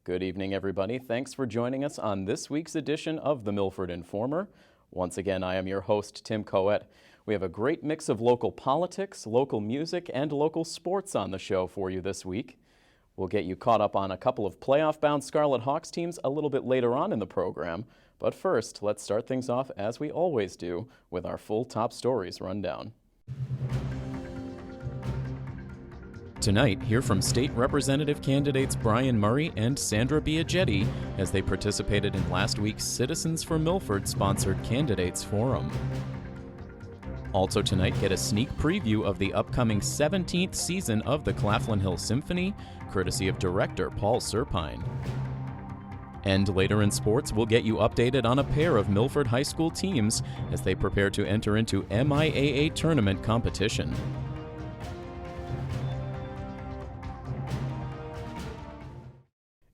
Good evening, everybody. Thanks for joining us on this week's edition of the Milford Informer. Once again, I am your host, Tim Coet. We have a great mix of local politics, local music, and local sports on the show for you this week. We'll get you caught up on a couple of playoff-bound Scarlet Hawks teams a little bit later on in the program. But first, let's start things off, as we always do, with our full top stories rundown. Tonight, hear from state representative candidates Brian Murray and Sandra Biagetti as they participated in last week's Citizens for Milford-sponsored Candidates Forum. Also tonight, get a sneak preview of the upcoming 17th season of the Claflin Hill Symphony, courtesy of director Paul Serpine. And later in sports, we'll get you updated on a pair of Milford High School teams as they prepare to enter into MIAA tournament competition.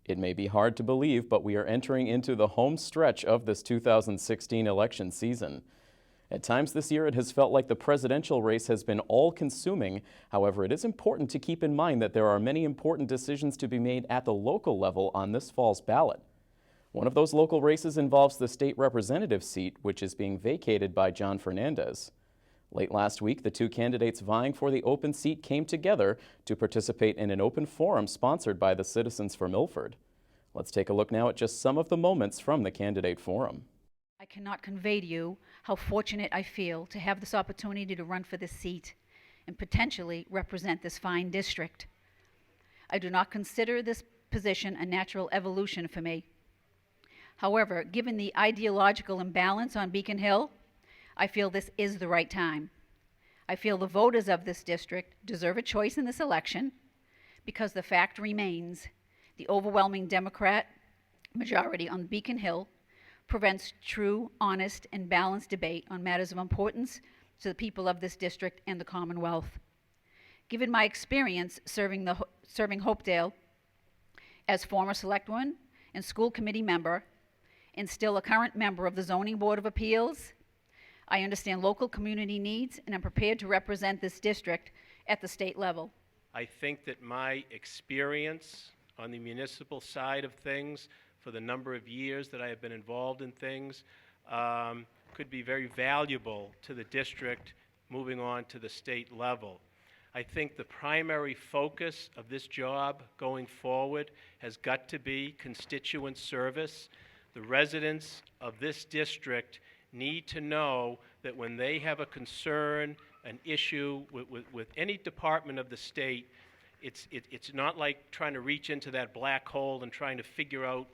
It may be hard to believe, but we are entering into the home stretch of this 2016 election season. At times this year, it has felt like the presidential race has been all-consuming. However, it is important to keep in mind that there are many important decisions to be made at the local level on this fall's ballot. One of those local races involves the state representative seat, which is being vacated by John Fernandez. Late last week, the two candidates vying for the open seat came together to participate in an open forum sponsored by the Citizens for Milford. Let's take a look now at just some of the moments from the candidate forum. I cannot convey to you how fortunate I feel to have this opportunity to run for this seat and potentially represent this fine district. I do not consider this position a natural evolution for me. However, given the ideological imbalance on Beacon Hill, I feel this is the right time. I feel the voters of this district deserve a choice in this election because the fact remains the overwhelming Democrat majority on Beacon Hill prevents true, honest, and balanced debate on matters of importance to the people of this district and the Commonwealth. Given my experience serving Hopedale as former selectwoman and school committee member and still a current member of the Zoning Board of Appeals, I understand local community needs, and I'm prepared to represent this district at the state level. I think that my experience on the municipal side of things for the number of years that I have been involved in things could be very valuable to the district moving on to the state level. I think the primary focus of this job going forward has got to be constituent service. The residents of this district need to know that when they have a concern, an issue with any department of the state, it's not like trying to reach into that black hole and trying to figure out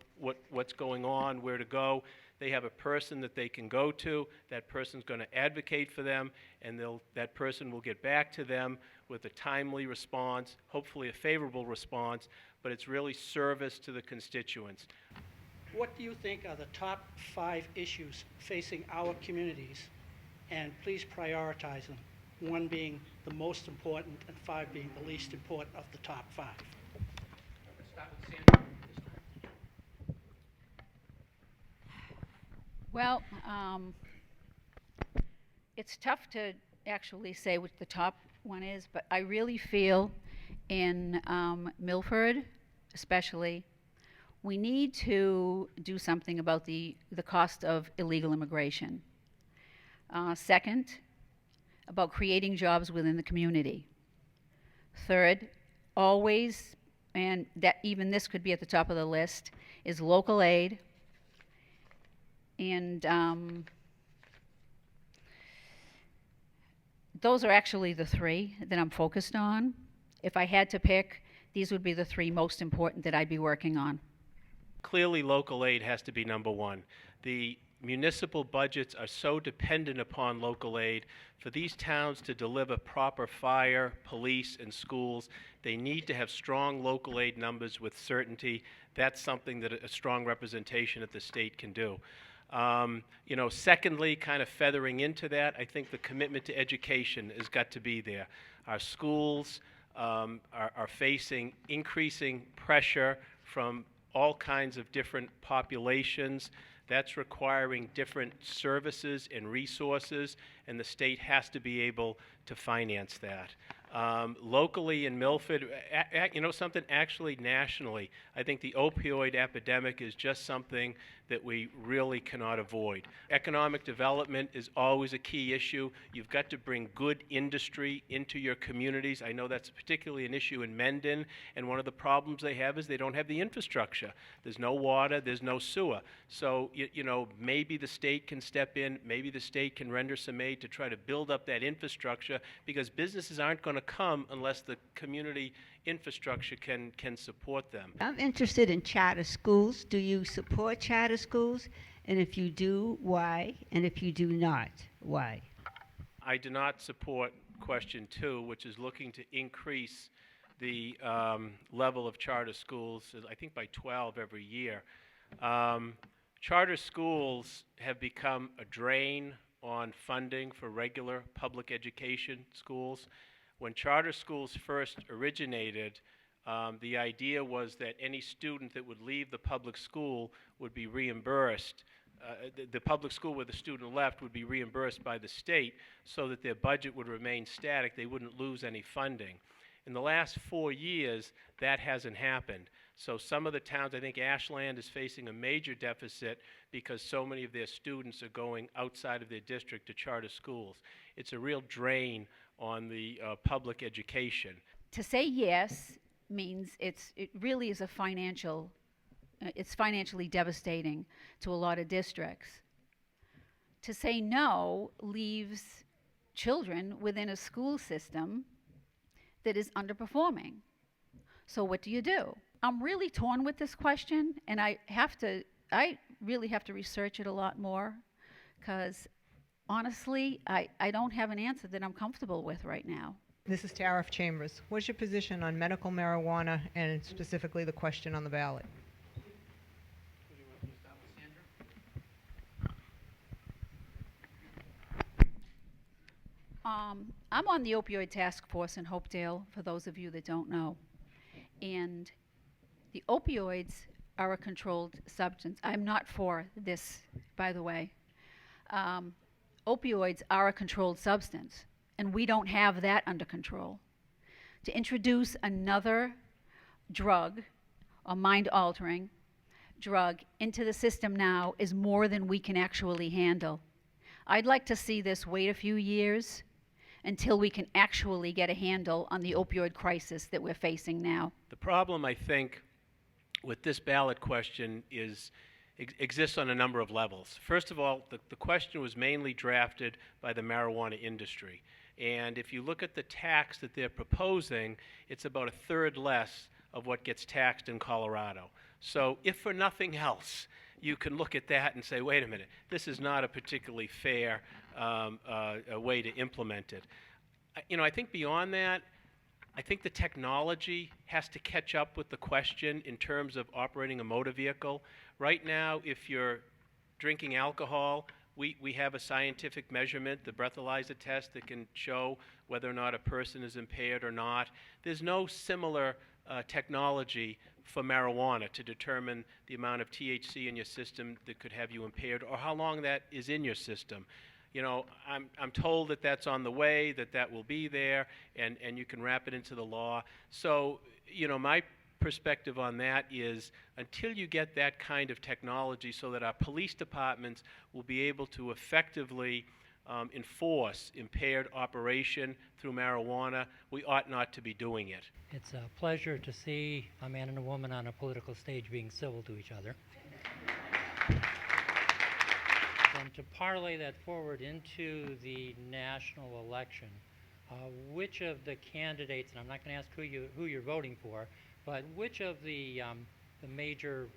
what's going on, where to go. They have a person that they can go to. That person's going to advocate for them, and that person will get back to them with a timely response, hopefully a favorable response, but it's really service to the constituents. What do you think are the top 5 issues facing our communities? And please prioritize them, 1 being the most important and 5 being the least important of the top 5. Let's start with Sandra. Well, it's tough to actually say what the top one is, but I really feel in Milford, especially, we need to do something about the cost of illegal immigration. Second, about creating jobs within the community. Third, always, and that even this could be at the top of the list, is local aid. And those are actually the 3 that I'm focused on. If I had to pick, these would be the 3 most important that I'd be working on. Clearly, local aid has to be number 1. The municipal budgets are so dependent upon local aid. For these towns to deliver proper fire, police, and schools, they need to have strong local aid numbers with certainty. That's something that a strong representation at the state can do. Secondly, kind of feathering into that, I think the commitment to education has got to be there. Our schools are facing increasing pressure from all kinds of different populations. That's requiring different services and resources, and the state has to be able to finance that. Locally in Milford, you know something, actually nationally, I think the opioid epidemic is just something that we really cannot avoid. Economic development is always a key issue. You've got to bring good industry into your communities. I know that's particularly an issue in Mendon, and one of the problems they have is they don't have the infrastructure. There's no water, there's no sewer. So, you know, maybe the state can step in, maybe the state can render some aid to try to build up that infrastructure, because businesses aren't going to come unless the community infrastructure can support them. I'm interested in charter schools. Do you support charter schools? And if you do, why? And if you do not, why? I do not support question 2, which is looking to increase the level of charter schools, I think by 12 every year. Charter schools have become a drain on funding for regular public education schools. When charter schools first originated, the idea was that any student that would leave the public school would be reimbursed. The public school where the student left would be reimbursed by the state so that their budget would remain static. They wouldn't lose any funding. In the last 4 years, that hasn't happened. So some of the towns, I think Ashland is facing a major deficit because so many of their students are going outside of their district to charter schools. It's a real drain on the public education. To say yes means it really is it's financially devastating to a lot of districts. To say no leaves children within a school system that is underperforming. So what do you do? I'm really torn with this question, and I really have to research it a lot more, because honestly, I don't have an answer that I'm comfortable with right now. This is Tariff Chambers. What's your position on medical marijuana and specifically the question on the ballot? I'm on the opioid task force in Hopedale, for those of you that don't know. And the opioids are a controlled substance. I'm not for this, by the way. Opioids are a controlled substance, and we don't have that under control. To introduce another drug, a mind-altering drug, into the system now is more than we can actually handle. I'd like to see this wait a few years until we can actually get a handle on the opioid crisis that we're facing now. The problem, I think, with this ballot question exists on a number of levels. First of all, the question was mainly drafted by the marijuana industry. And if you look at the tax that they're proposing, it's about a third less of what gets taxed in Colorado. So if for nothing else, you can look at that and say, wait a minute, this is not a particularly fair way to implement it. I think beyond that, I think the technology has to catch up with the question in terms of operating a motor vehicle. Right now, if you're drinking alcohol, we have a scientific measurement, the breathalyzer test, that can show whether or not a person is impaired or not. There's no similar technology for marijuana to determine the amount of THC in your system that could have you impaired, or how long that is in your system. I'm told that that's on the way, that will be there, and you can wrap it into the law. So, my perspective on that is until you get that kind of technology so that our police departments will be able to effectively enforce impaired operation through marijuana, we ought not to be doing it. It's a pleasure to see a man and a woman on a political stage being civil to each other. And to parlay that forward into the national election, which of the candidates, and I'm not going to ask who you're voting for, but which of the major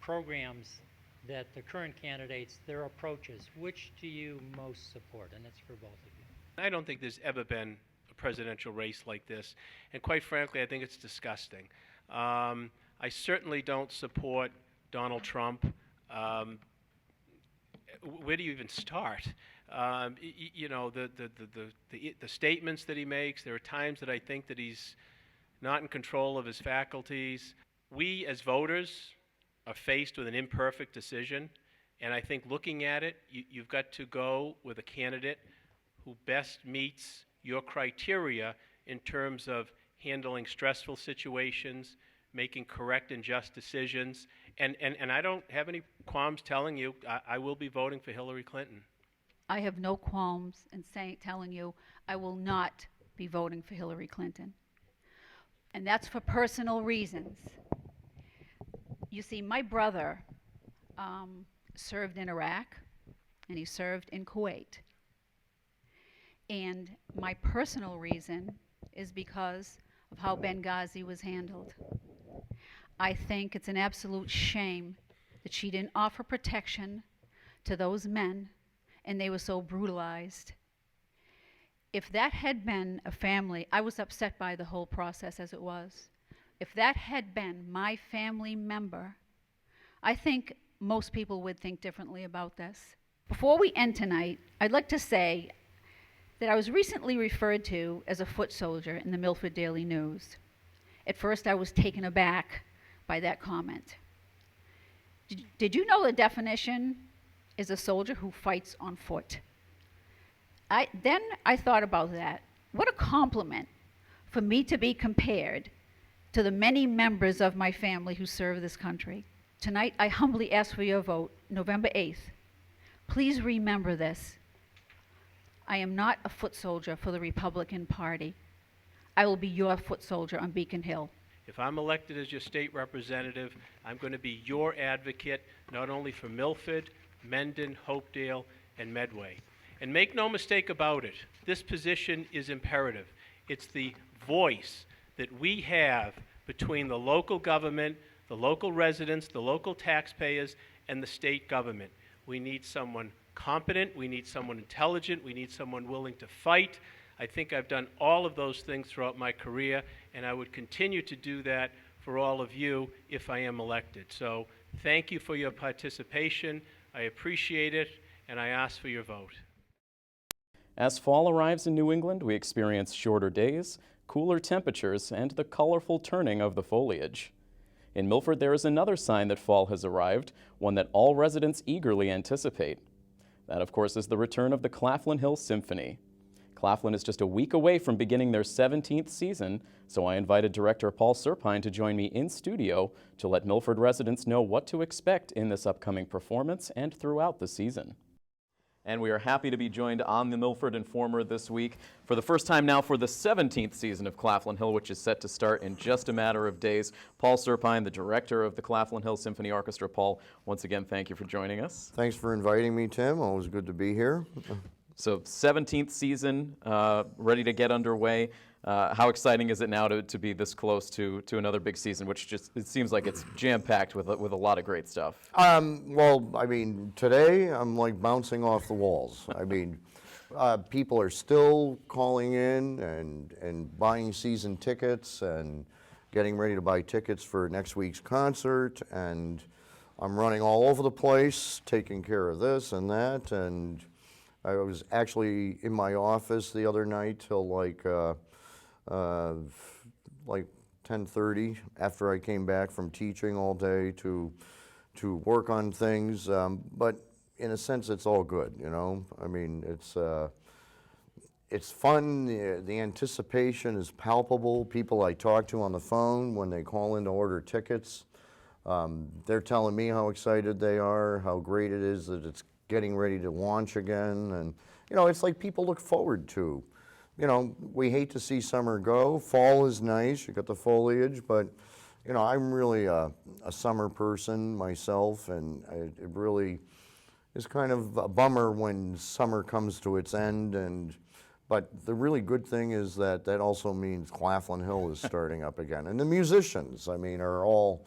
programs that the current candidates, their approaches, which do you most support? And it's for both of you. I don't think there's ever been a presidential race like this, and quite frankly, I think it's disgusting. I certainly don't support Donald Trump. Where do you even start? The statements that he makes, there are times that I think that he's not in control of his faculties. We as voters are faced with an imperfect decision, and I think looking at it, you've got to go with a candidate who best meets your criteria in terms of handling stressful situations, making correct and just decisions. And I don't have any qualms telling you I will be voting for Hillary Clinton. I have no qualms in telling you I will not be voting for Hillary Clinton. And that's for personal reasons. You see, my brother served in Iraq, and he served in Kuwait. And my personal reason is because of how Benghazi was handled. I think it's an absolute shame that she didn't offer protection to those men, and they were so brutalized. If that had been a family, I was upset by the whole process as it was. If that had been my family member, I think most people would think differently about this. Before we end tonight, I'd like to say that I was recently referred to as a foot soldier in the Milford Daily News. At first, I was taken aback by that comment. Did you know the definition is a soldier who fights on foot? Then I thought about that. What a compliment for me to be compared to the many members of my family who serve this country. Tonight, I humbly ask for your vote, November 8th. Please remember this. I am not a foot soldier for the Republican Party. I will be your foot soldier on Beacon Hill. If I'm elected as your state representative, I'm going to be your advocate, not only for Milford, Mendon, Hopedale, and Medway. And make no mistake about it, this position is imperative. It's the voice that we have between the local government, the local residents, the local taxpayers, and the state government. We need someone competent, we need someone intelligent, we need someone willing to fight. I think I've done all of those things throughout my career, and I would continue to do that for all of you if I am elected. So thank you for your participation. I appreciate it, and I ask for your vote. As fall arrives in New England, we experience shorter days, cooler temperatures, and the colorful turning of the foliage. In Milford, there is another sign that fall has arrived, one that all residents eagerly anticipate. That, of course, is the return of the Claflin Hill Symphony. Claflin is just a week away from beginning their 17th season, so I invited director Paul Serpine to join me in studio to let Milford residents know what to expect in this upcoming performance and throughout the season. And we are happy to be joined on the Milford Informer this week for the first time now for the 17th season of Claflin Hill, which is set to start in just a matter of days. Paul Serpine, the director of the Claflin Hill Symphony Orchestra. Paul, once again, thank you for joining us. Thanks for inviting me, Tim. Always good to be here. So 17th season, ready to get underway. How exciting is it now to be this close to another big season, which just, it seems like it's jam-packed with a lot of great stuff? Well, I mean, today I'm like bouncing off the walls. I mean, people are still calling in and buying season tickets and getting ready to buy tickets for next week's concert, and I'm running all over the place, taking care of this and that, and I was actually in my office the other night till like 10:30 after I came back from teaching all day to work on things. But in a sense, it's all good, you know. I mean, it's fun. The anticipation is palpable. People I talk to on the phone when they call in to order tickets, they're telling me how excited they are, how great it is that it's getting ready to launch again. And, you know, it's like people look forward to. You know, we hate to see summer go. Fall is nice, you got the foliage, but, you know, I'm really a summer person myself, and it really is kind of a bummer when summer comes to its end. But the really good thing is that also means Claflin Hill is starting up again. And the musicians, I mean, are all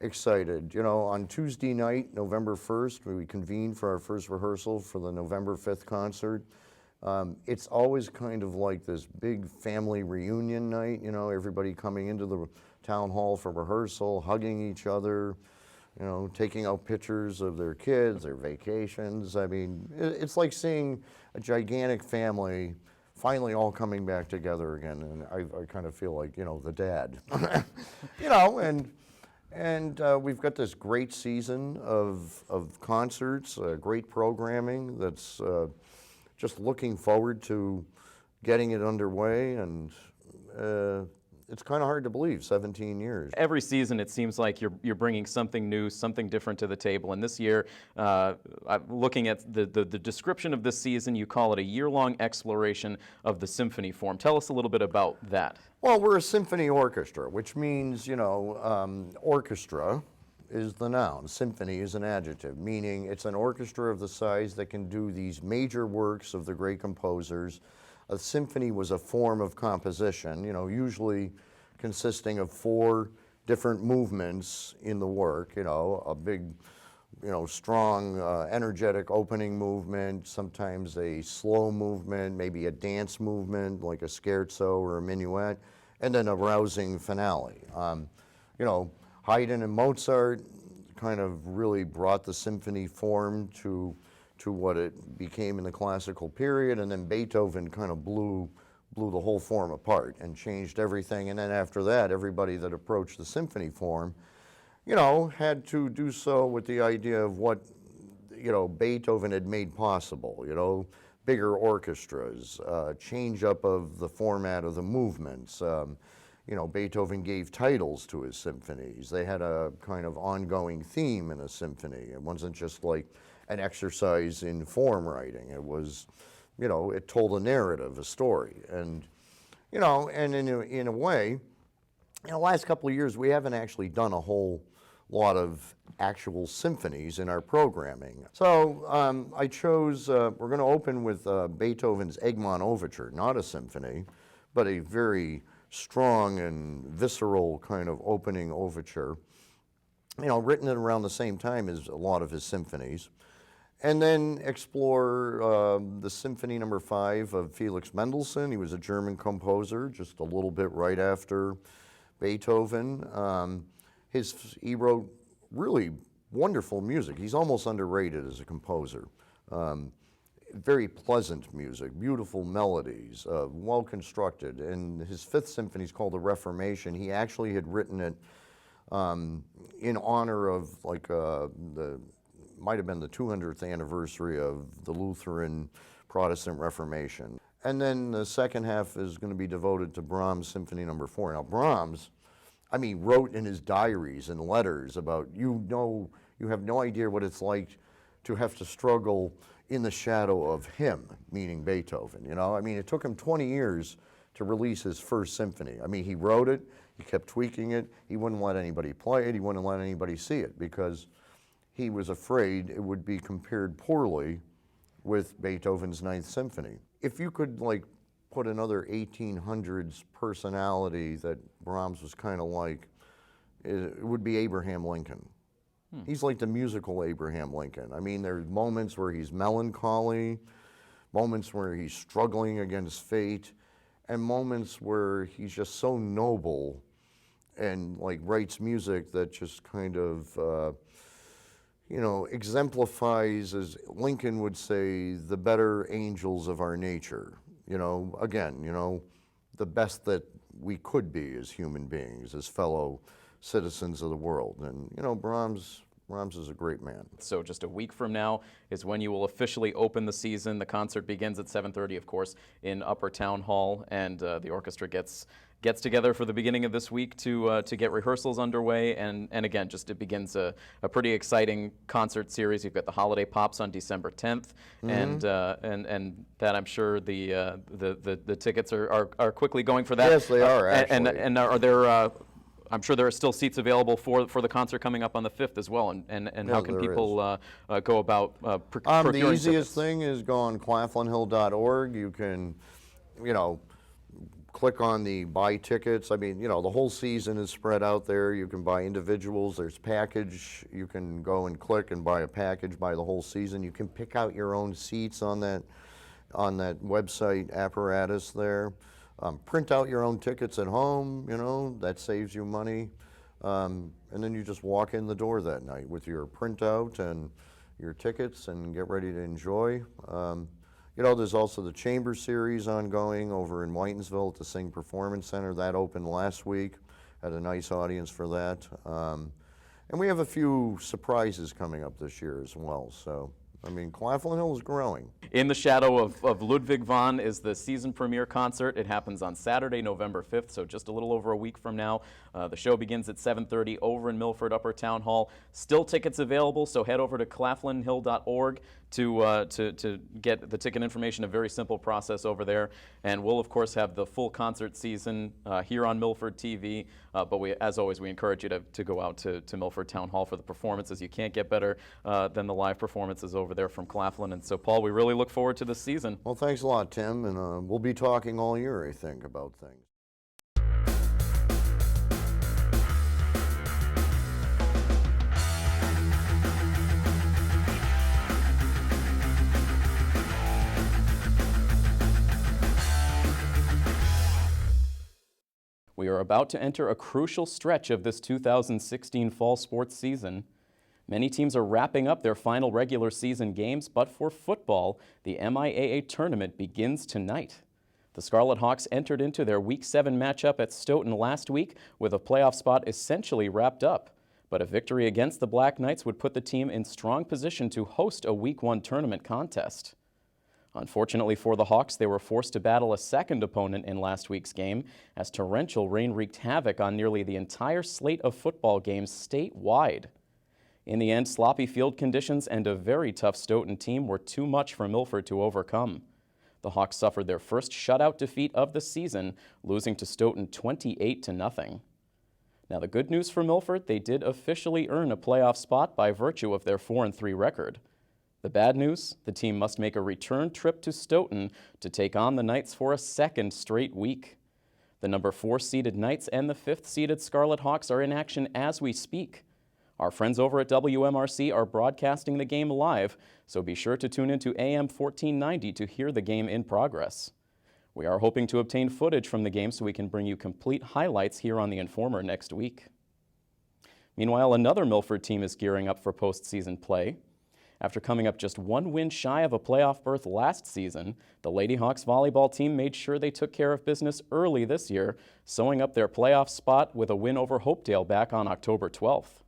excited. You know, on Tuesday night, November 1st, we convened for our first rehearsal for the November 5th concert. It's always kind of like this big family reunion night, you know, everybody coming into the town hall for rehearsal, hugging each other, you know, taking out pictures of their kids, their vacations. I mean, it's like seeing a gigantic family finally all coming back together again, and I kind of feel like, you know, the dad. You know, and we've got this great season of concerts, great programming that's just looking forward to getting it underway. And it's kind of hard to believe, 17 years. Every season, it seems like you're bringing something new, something different to the table. And this year, looking at the description of this season, you call it a year-long exploration of the symphony form. Tell us a little bit about that. Well, we're a symphony orchestra, which means, you know, orchestra is the noun, symphony is an adjective, meaning it's an orchestra of the size that can do these major works of the great composers. A symphony was a form of composition, you know, usually consisting of 4 different movements in the work, you know, a big, you know, strong, energetic opening movement, sometimes a slow movement, maybe a dance movement like a scherzo or a minuet, and then a rousing finale. You know, Haydn and Mozart kind of really brought the symphony form to what it became in the classical period, and then Beethoven kind of blew the whole form apart and changed everything. And then after that, everybody that approached the symphony form, you know, had to do so with the idea of what, you know, Beethoven had made possible, you know, bigger orchestras, change up of the format of the movements. You know, Beethoven gave titles to his symphonies. They had a kind of ongoing theme in a symphony. It wasn't just like an exercise in form writing. It was, you know, it told a narrative, a story. And, you know, and in a way, in the last couple of years, we haven't actually done a whole lot of actual symphonies in our programming. So I chose, we're going to open with Beethoven's Egmont Overture, not a symphony, but a very strong and visceral kind of opening overture, you know, written at around the same time as a lot of his symphonies. And then explore the Symphony No. 5 of Felix Mendelssohn. He was a German composer, just a little bit right after Beethoven. He wrote really wonderful music. He's almost underrated as a composer. Very pleasant music, beautiful melodies, well constructed. And his 5th symphony is called The Reformation. He actually had written it in honor of like might have been the 200th anniversary of the Lutheran Protestant Reformation. And then the second half is going to be devoted to Brahms' Symphony No. 4. Now Brahms, I mean, wrote in his diaries and letters about, you have no idea what it's like to have to struggle in the shadow of him, meaning Beethoven, you know? I mean, it took him 20 years to release his first symphony. I mean, he wrote it, he kept tweaking it, he wouldn't let anybody play it, he wouldn't let anybody see it, because he was afraid it would be compared poorly with Beethoven's 9th Symphony. If you could, like, put another 1800s personality that Brahms was kind of like, it would be Abraham Lincoln. He's like the musical Abraham Lincoln. I mean, there's moments where he's melancholy, moments where he's struggling against fate, and moments where he's just so noble and like writes music that just kind of, you know, exemplifies, as Lincoln would say, the better angels of our nature. You know, again, you know, the best that we could be as human beings, as fellow citizens of the world. And, you know, Brahms is a great man. So just a week from now is when you will officially open the season. The concert begins at 7:30, of course, in Upper Town Hall, and the orchestra gets together for the beginning of this week to get rehearsals underway, and again, just it begins a pretty exciting concert series. You've got the Holiday Pops on December 10th, and that I'm sure the tickets are quickly going for that. Yes, they are actually. And are there? I'm sure there are still seats available for the concert coming up on the 5th as well, and how can people go about procuring the easiest tickets? thing is go on claflinhill.org. You can, you know, click on the buy tickets. I mean, you know, the whole season is spread out there. You can buy individuals. There's package. You can go and click and buy a package, buy the whole season. You can pick out your own seats on that website apparatus there. Print out your own tickets at home, you know, that saves you money. And then you just walk in the door that night with your printout and your tickets and get ready to enjoy. You know, there's also the Chamber Series ongoing over in Whitensville at the Sing Performance Center. That opened last week. Had a nice audience for that. And we have a few surprises coming up this year as well. So I mean, Claflin Hill is growing. In the Shadow of Ludwig van is the season premiere concert. It happens on Saturday, November 5th, so just a little over a week from now. The show begins at 7:30 over in Milford Upper Town Hall. Still tickets available, so head over to claflinhill.org to get the ticket information. A very simple process over there. And we'll, of course, have the full concert season here on Milford TV. But as always, we encourage you to go out to Milford Town Hall for the performances. You can't get better than the live performances over there from Claflin. And so, Paul, we really look forward to this season. Well, thanks a lot, Tim, and we'll be talking all year, I think, about things. We are about to enter a crucial stretch of this 2016 fall sports season. Many teams are wrapping up their final regular season games, but for football, the MIAA tournament begins tonight. The Scarlet Hawks entered into their Week 7 matchup at Stoughton last week with a playoff spot essentially wrapped up. But a victory against the Black Knights would put the team in strong position to host a Week 1 tournament contest. Unfortunately for the Hawks, they were forced to battle a second opponent in last week's game as torrential rain wreaked havoc on nearly the entire slate of football games statewide. In the end, sloppy field conditions and a very tough Stoughton team were too much for Milford to overcome. The Hawks suffered their first shutout defeat of the season, losing to Stoughton 28-0. Now, the good news for Milford, they did officially earn a playoff spot by virtue of their 4-3 record. The bad news, the team must make a return trip to Stoughton to take on the Knights for a second straight week. The number 4-seeded Knights and the 5th-seeded Scarlet Hawks are in action as we speak. Our friends over at WMRC are broadcasting the game live, so be sure to tune into AM 1490 to hear the game in progress. We are hoping to obtain footage from the game so we can bring you complete highlights here on The Informer next week. Meanwhile, another Milford team is gearing up for postseason play. After coming up just one win shy of a playoff berth last season, the Lady Hawks volleyball team made sure they took care of business early this year, sewing up their playoff spot with a win over Hopedale back on October 12th.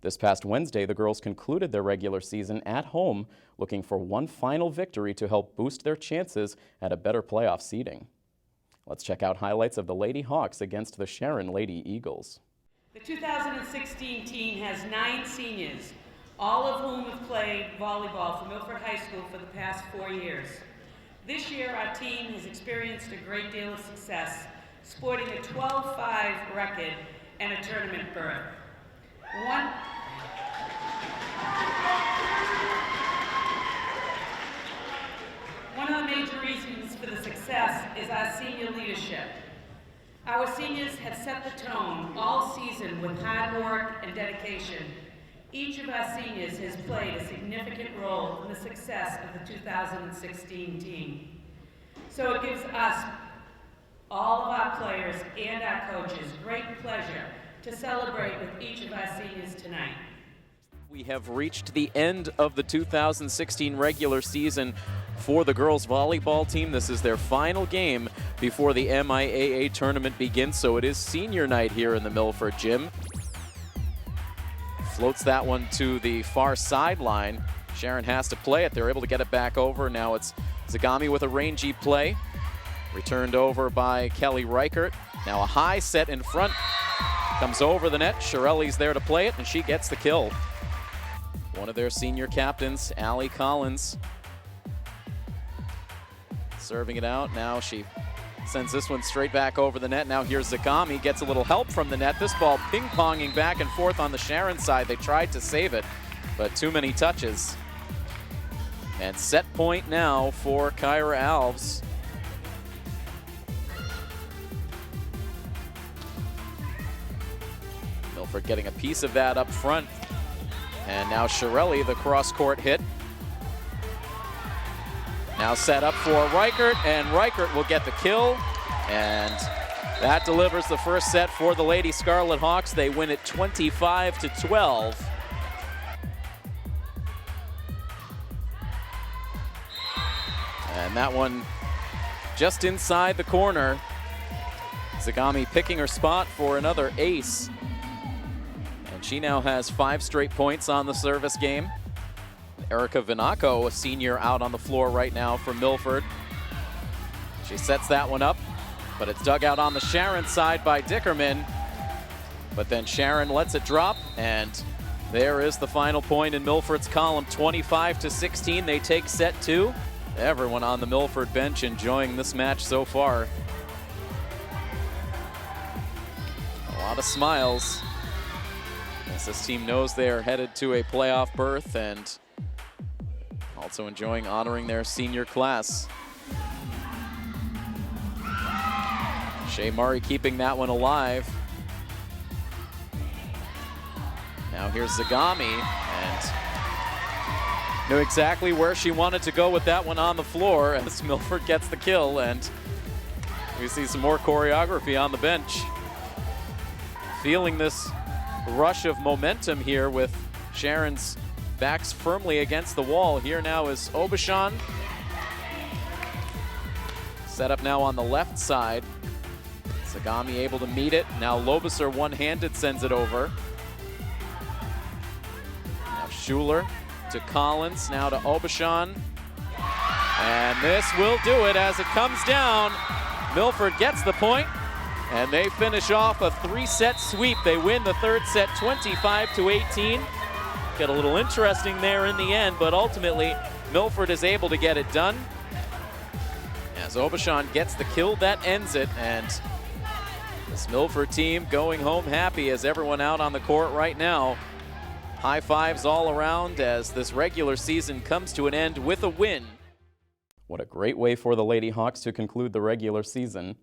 This past Wednesday, the girls concluded their regular season at home, looking for one final victory to help boost their chances at a better playoff seeding. Let's check out highlights of the Lady Hawks against the Sharon Lady Eagles. The 2016 team has 9 seniors, all of whom have played volleyball for Milford High School for the past 4 years. This year, our team has experienced a great deal of success, sporting a 12-5 record and a tournament berth. One of the major reasons for the success is our senior leadership. Our seniors have set the tone all season with hard work and dedication. Each of our seniors has played a significant role in the success of the 2016 team. So it gives us, all of our players and our coaches, great pleasure to celebrate with each of our seniors tonight. We have reached the end of the 2016 regular season for the girls volleyball team. This is their final game before the MIAA tournament begins, so it is senior night here in the Milford gym. Floats that one to the far sideline. Sharon has to play it. They're able to get it back over. Now it's Zagami with a rangy play. Returned over by Kelly Reichert. Now a high set in front. Comes over the net. Shirelli's there to play it, and she gets the kill. One of their senior captains, Allie Collins, serving it out. Now she sends this one straight back over the net. Now here's Zagami, gets a little help from the net. This ball ping-ponging back and forth on the Sharon side. They tried to save it, but too many touches. And set point now for Kyra Alves. Milford getting a piece of that up front. And now Shirelli, the cross-court hit. Now set up for Reichert, and Reichert will get the kill. And that delivers the first set for the Lady Scarlet Hawks. They win it 25-12. And that one just inside the corner. Zagami picking her spot for another ace. And she now has 5 straight points on the service game. Erica Vinaco, a senior, out on the floor right now for Milford. She sets that one up, but it's dug out on the Sharon side by Dickerman. But then Sharon lets it drop, and there is the final point in Milford's column, 25-16. They take set 2. Everyone on the Milford bench enjoying this match so far. A lot of smiles, as this team knows they are headed to a playoff berth and also enjoying honoring their senior class. Shea Murray keeping that one alive. Now here's Zagami, and knew exactly where she wanted to go with that one on the floor as Milford gets the kill, and we see some more choreography on the bench. Feeling this rush of momentum here with Sharon's backs firmly against the wall. Here now is Obashan. Set up now on the left side. Zagami able to meet it. Now Lobuser one-handed sends it over. Now Schuler to Collins, now to Obashan. And this will do it as it comes down. Milford gets the point, and they finish off a 3-set sweep. They win the third set 25-18. Get a little interesting there in the end, but ultimately Milford is able to get it done. As Obashan gets the kill, that ends it, and this Milford team going home happy as everyone out on the court right now. High fives all around as this regular season comes to an end with a win. What a great way for the Lady Hawks to conclude the regular season.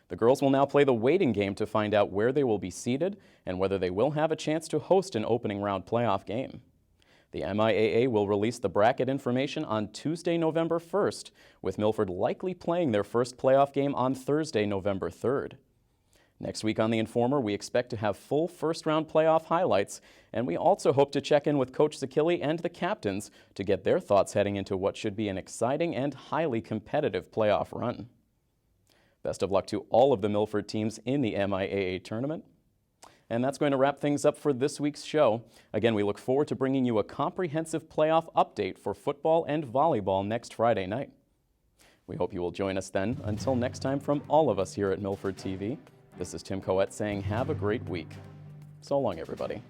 The girls will now play the waiting game to find out where they will be seated and whether they will have a chance to host an opening round playoff game. The MIAA will release the bracket information on Tuesday, November 1st, with Milford likely playing their first playoff game on Thursday, November 3rd. Next week on The Informer, we expect to have full first-round playoff highlights, and we also hope to check in with Coach Zakili and the captains to get their thoughts heading into what should be an exciting and highly competitive playoff run. Best of luck to all of the Milford teams in the MIAA tournament. And that's going to wrap things up for this week's show. Again, we look forward to bringing you a comprehensive playoff update for football and volleyball next Friday night. We hope you will join us then. Until next time, from all of us here at Milford TV, this is Tim Coette saying have a great week. So long, everybody.